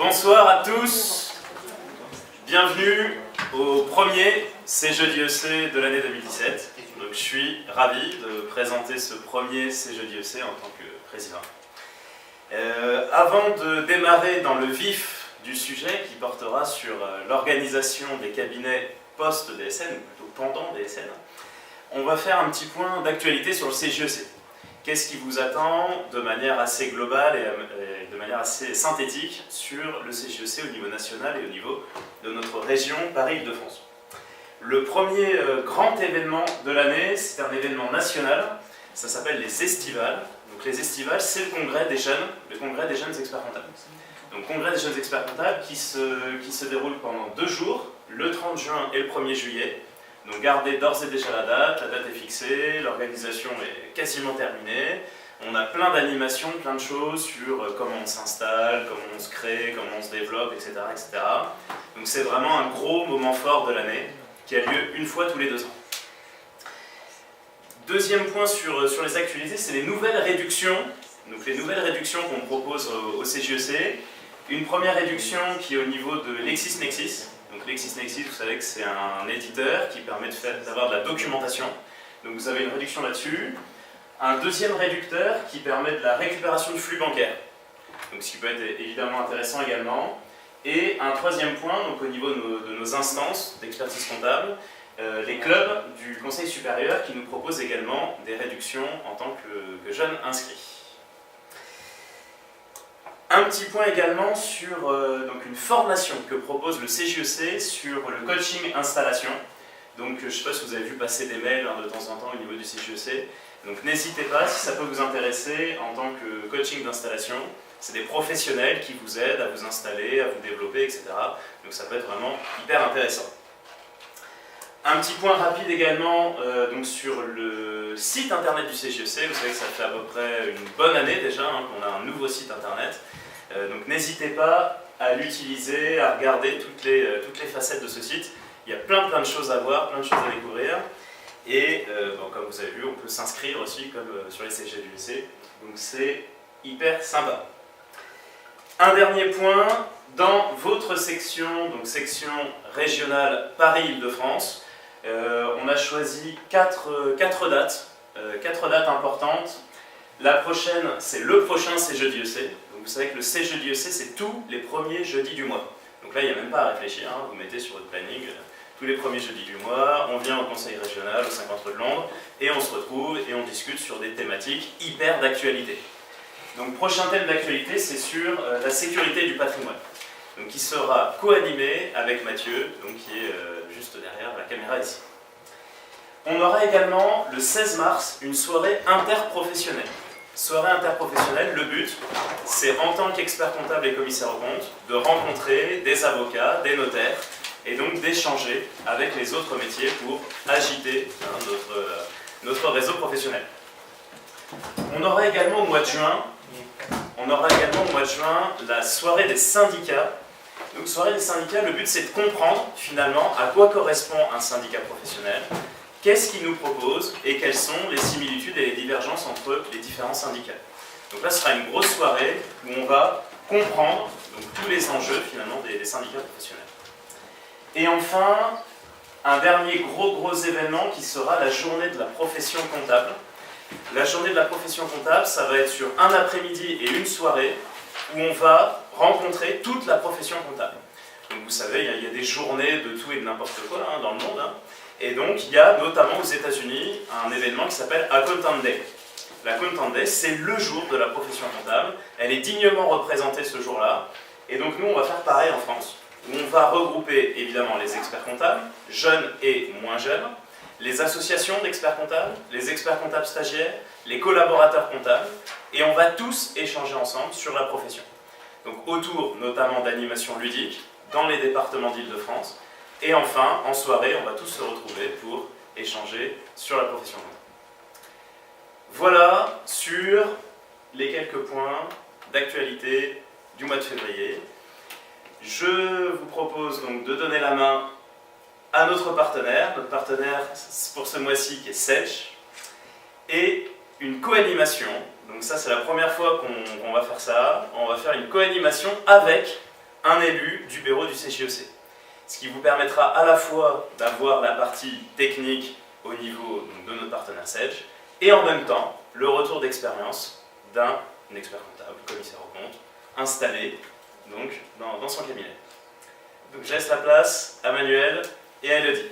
Bonsoir à tous, bienvenue au premier CJED IEC de l'année 2017. Donc, je suis ravi de présenter ce premier CJED IEC en tant que président. Avant de démarrer dans le vif du sujet qui portera sur l'organisation des cabinets post-DSN, ou plutôt pendant DSN, on va faire un petit point d'actualité sur le CJEC. Qu'est-ce qui vous attend de manière assez globale et de manière assez synthétique sur le CJEC au niveau national et au niveau de notre région Paris-Île-de-France. Le premier grand événement de l'année, c'est un événement national, ça s'appelle les Estivales. Donc les Estivales, c'est le congrès des jeunes experts comptables. Donc congrès des jeunes experts comptables qui se déroule pendant 2 jours, le 30 juin et le 1er juillet. Donc gardez d'ores et déjà la date est fixée, l'organisation est quasiment terminée. On a plein d'animations, plein de choses sur comment on s'installe, comment on se crée, comment on se développe, etc. etc. Donc c'est vraiment un gros moment fort de l'année qui a lieu une fois tous les 2 ans. Deuxième point sur les actualités, c'est les nouvelles réductions. Donc les nouvelles réductions qu'on propose au CJEC. Une première réduction qui est au niveau de LexisNexis. Donc LexisNexis, vous savez que c'est un éditeur qui permet d'avoir de la documentation. Donc vous avez une réduction là-dessus. Un deuxième réducteur qui permet de la récupération de flux bancaires. Donc ce qui peut être évidemment intéressant également. Et un troisième point, donc au niveau de nos instances d'expertise comptable, les clubs du Conseil supérieur qui nous proposent également des réductions en tant que jeunes inscrits. Un petit point également sur donc une formation que propose le CJEC sur le coaching installation. Donc je ne sais pas si vous avez vu passer des mails de temps en temps au niveau du CJEC. Donc n'hésitez pas, si ça peut vous intéresser en tant que coaching d'installation. C'est des professionnels qui vous aident à vous installer, à vous développer, etc. Donc ça peut être vraiment hyper intéressant. Un petit point rapide également donc sur le site internet du CJEC. Vous savez que ça fait à peu près une bonne année déjà qu'on a un nouveau site internet. Donc n'hésitez pas à l'utiliser, à regarder toutes les facettes de ce site. Il y a plein de choses à voir, plein de choses à découvrir. Et comme vous avez vu, on peut s'inscrire aussi comme sur les CJED IEC. Donc c'est hyper sympa. Un dernier point, dans votre section, donc section régionale Paris-Île-de-France, on a choisi 4 dates, 4 dates importantes. La prochaine, c'est le prochain CJED IEC. Donc vous savez que le CJED IEC, c'est tous les premiers jeudis du mois. Donc là, il n'y a même pas à réfléchir, vous mettez sur votre planning tous les premiers jeudis du mois, on vient au conseil régional, au 50 rue de Londres, et on se retrouve et on discute sur des thématiques hyper d'actualité. Donc prochain thème d'actualité, c'est sur la sécurité du patrimoine. Donc qui sera co-animé avec Mathieu, donc qui est juste derrière la caméra ici. On aura également le 16 mars une soirée interprofessionnelle. Soirée interprofessionnelle, le but, c'est en tant qu'expert comptable et commissaire aux comptes, de rencontrer des avocats, des notaires, et donc d'échanger avec les autres métiers pour agiter notre réseau professionnel. On aura également au mois de juin, la soirée des syndicats. Donc soirée des syndicats, le but c'est de comprendre finalement à quoi correspond un syndicat professionnel, qu'est-ce qu'il nous propose et quelles sont les similitudes et les divergences entre les différents syndicats. Donc là ce sera une grosse soirée où on va comprendre donc, tous les enjeux finalement des syndicats professionnels. Et enfin, un dernier gros événement qui sera la journée de la profession comptable. La journée de la profession comptable, ça va être sur un après-midi et une soirée où on va rencontrer toute la profession comptable. Donc vous savez, il y a des journées de tout et de n'importe quoi dans le monde. Et donc il y a notamment aux États-Unis un événement qui s'appelle Accountant Day. L'Accountant Day, c'est le jour de la profession comptable. Elle est dignement représentée ce jour-là. Et donc nous, on va faire pareil en France, où on va regrouper évidemment les experts comptables, jeunes et moins jeunes, les associations d'experts comptables, les experts comptables stagiaires, les collaborateurs comptables, et on va tous échanger ensemble sur la profession. Donc autour notamment d'animations ludiques dans les départements d'Île-de-France, et enfin en soirée on va tous se retrouver pour échanger sur la profession comptable. Voilà sur les quelques points d'actualité du mois de février. Je vous propose donc de donner la main à notre partenaire pour ce mois-ci qui est Sedge, et une co-animation. Donc ça c'est la première fois qu'on va faire ça. On va faire une co-animation avec un élu du bureau du CJEC. Ce qui vous permettra à la fois d'avoir la partie technique au niveau donc, de notre partenaire Sedge, et en même temps le retour d'expérience d'un expert comptable, commissaire aux comptes, installé donc, dans son cabinet. Donc je laisse la place à Manuel et à Elodie.